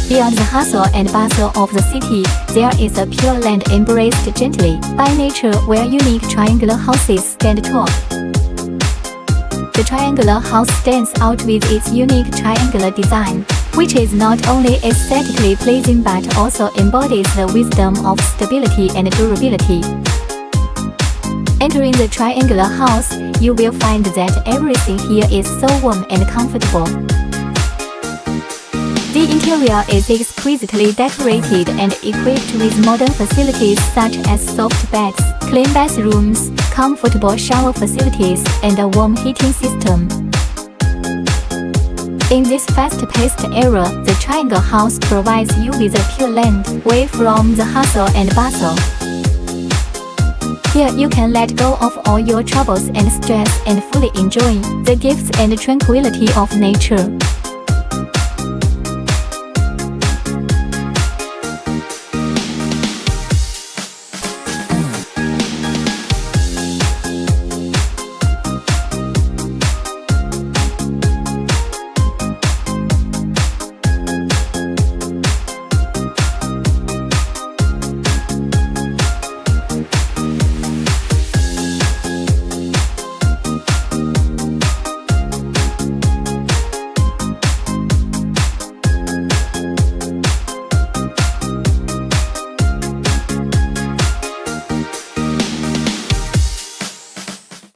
Beyond the hustle and bustle of the city, there is a pure land embraced gently by nature where unique triangular houses stand tall. The triangular house stands out with its unique triangular design, which is not only aesthetically pleasing but also embodies the wisdom of stability and durability. Entering the triangular house, you will find that everything here is so warm and comfortable. The interior is exquisitely decorated and equipped with modern facilities such as soft beds, clean bathrooms, comfortable shower facilities, and a warm heating system. In this fast-paced era, the Triangle House provides you with a pure land, away from the hustle and bustle. Here you can let go of all your troubles and stress and fully enjoy the gifts and tranquility of nature.